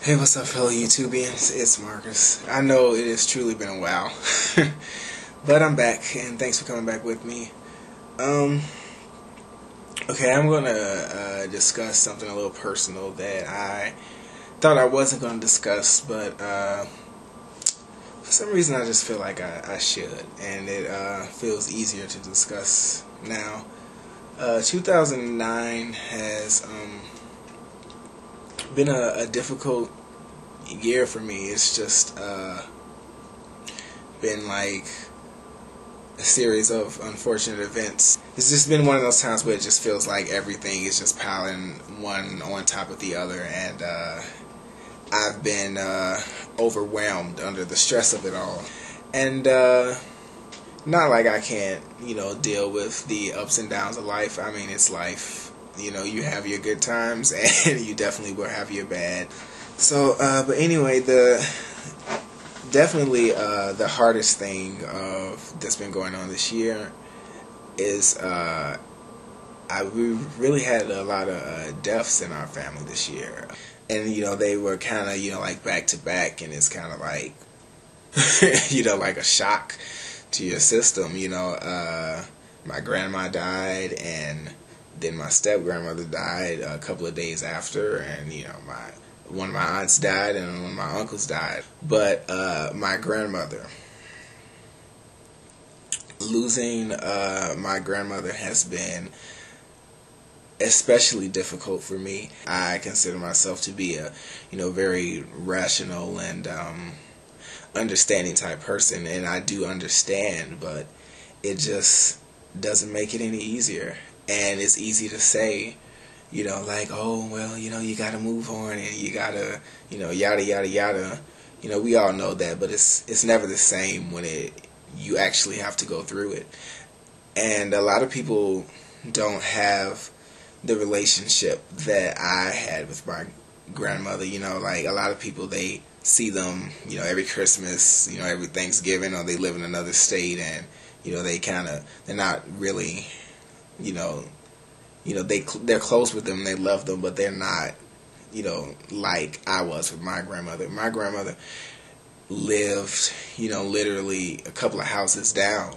Hey, what's up, fellow YouTubians? It's Marcus. I know it has truly been a while, but I'm back, and thanks for coming back with me. Okay, I'm gonna discuss something a little personal that I thought I wasn't gonna discuss, but for some reason I just feel like I should, and it feels easier to discuss now. 2009 has been a difficult year for me. It's just been like a series of unfortunate events. It's just been one of those times where it just feels like everything is just piling one on top of the other, and I've been overwhelmed under the stress of it all. And not like I can't, deal with the ups and downs of life. I mean, it's life. You have your good times, and you definitely will have your bad. So, but anyway, definitely the hardest thing that's been going on this year is we really had a lot of deaths in our family this year, and they were kind of like back to back, and it's kind of like like a shock to your system. My grandma died, and then my step grandmother died a couple of days after, and one of my aunts died, and one of my uncles died. But my grandmother, losing my grandmother has been especially difficult for me. I consider myself to be a very rational and understanding type person, and I do understand, but it just doesn't make it any easier. And it's easy to say, like, oh, well, you gotta move on, and you gotta, yada, yada, yada. We all know that, but it's never the same when you actually have to go through it. And a lot of people don't have the relationship that I had with my grandmother. Like a lot of people, they see them, every Christmas, every Thanksgiving, or they live in another state, and, they're not really, they're close with them, they love them, but they're not, like I was with my grandmother. My grandmother lived, literally a couple of houses down,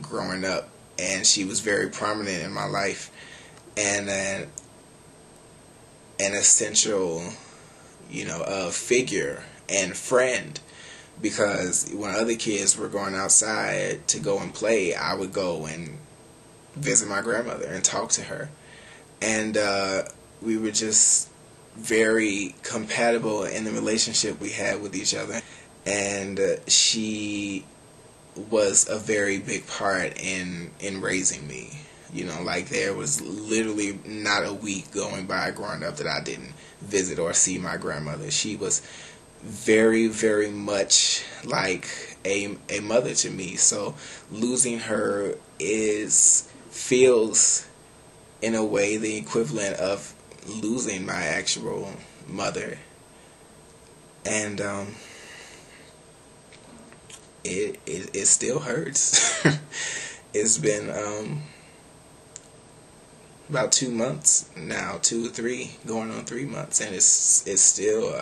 growing up, and she was very prominent in my life, and an essential, figure and friend. Because when other kids were going outside to go and play, I would go and visit my grandmother and talk to her. And we were just very compatible in the relationship we had with each other. And she was a very big part in raising me. Like there was literally not a week going by growing up that I didn't visit or see my grandmother. She was very, very much like a mother to me. So losing her feels in a way the equivalent of losing my actual mother. And it still hurts. It's been about 2 months now, 2 or 3, going on 3 months, and it's still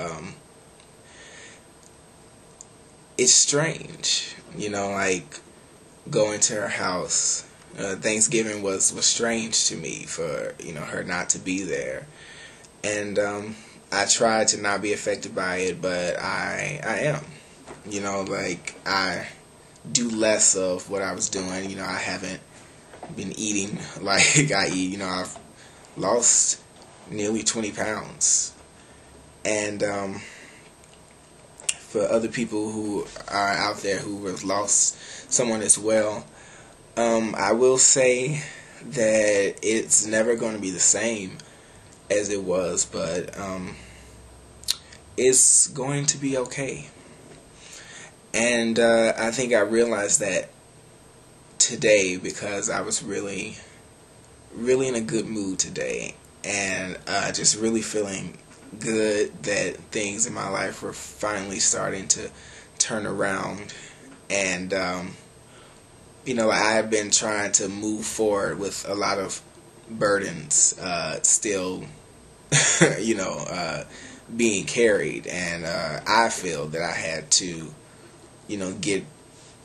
it's strange, like going to her house. Thanksgiving was strange to me for her not to be there, and I tried to not be affected by it, but I am. Like I do less of what I was doing. I haven't been eating like I eat. I've lost nearly 20 pounds, and for other people who are out there who have lost someone as well, I will say that it's never going to be the same as it was, but it's going to be okay. And I think I realized that today because I was really, really in a good mood today, and just really feeling good that things in my life were finally starting to turn around. And I've been trying to move forward with a lot of burdens still being carried, and I feel that I had to,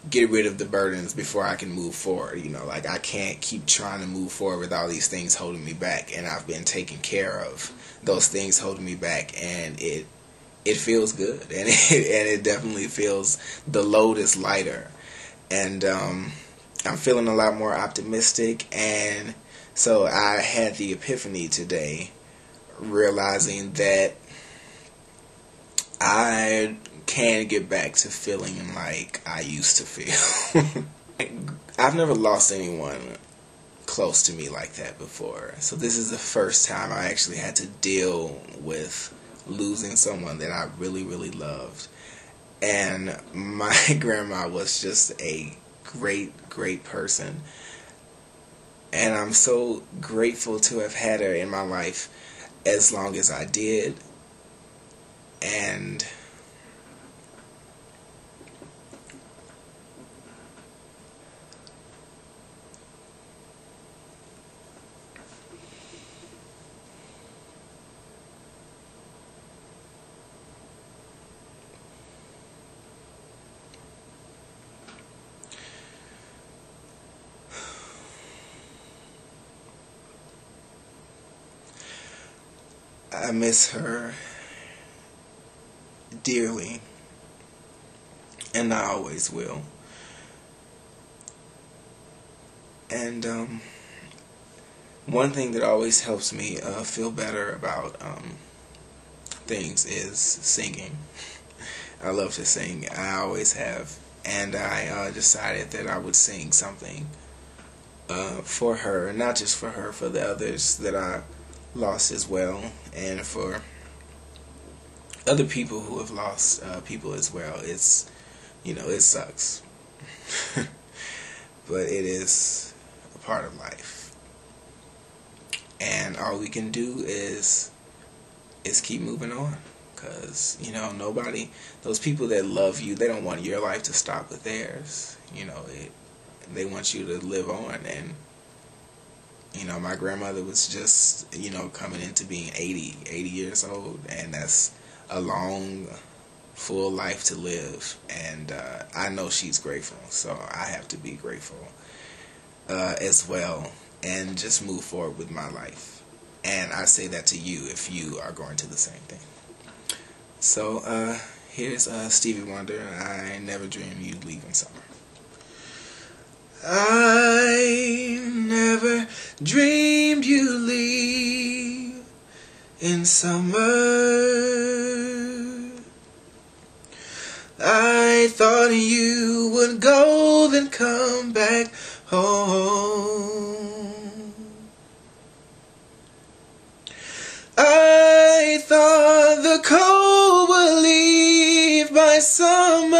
get rid of the burdens before I can move forward. Like, I can't keep trying to move forward with all these things holding me back, and I've been taking care of those things holding me back, and it feels good, and it definitely feels, the load is lighter, and I'm feeling a lot more optimistic. And so I had the epiphany today, realizing that I can get back to feeling like I used to feel. I've never lost anyone close to me like that before. So this is the first time I actually had to deal with losing someone that I really, really loved. And my grandma was just a great, great person. And I'm so grateful to have had her in my life as long as I did. And I miss her dearly, and I always will. And one thing that always helps me feel better about things is singing. I love to sing. I always have, and I decided that I would sing something for her, not just for her, for the others that I lost as well, and for other people who have lost people as well. It's, it sucks, but it is a part of life, and all we can do is keep moving on, because nobody, those people that love you, they don't want your life to stop with theirs. They want you to live on. And my grandmother was just, coming into being 80 years old, and that's a long, full life to live, and I know she's grateful, so I have to be grateful as well, and just move forward with my life. And I say that to you if you are going to the same thing. So here's Stevie Wonder, I Never Dreamed You'd Leave in Summer. I never dreamed you'd leave in summer. I thought you would go, then come back home. I thought the cold would leave by summer,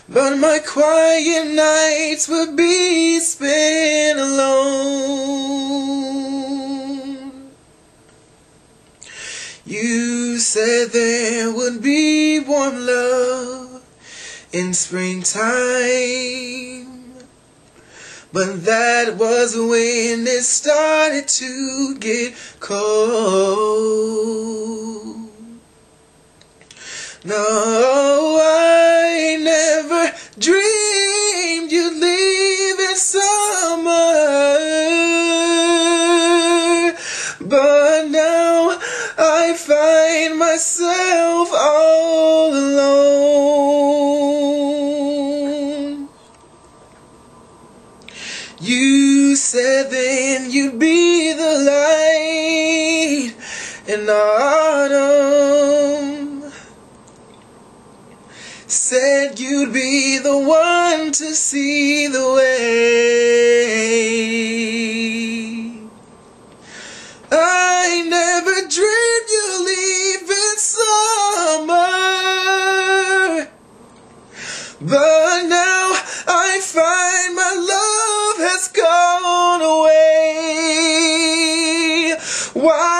but my quiet nights would be spent alone. You said there would be warm love in springtime, but that was when it started to get cold. No, I never dreamed you'd leave in summer, but now I find myself all alone. You said then you'd be the light in autumn, said you'd be the one to see the way. I never dreamed you'd leave in summer, but now I find my love has gone away. Why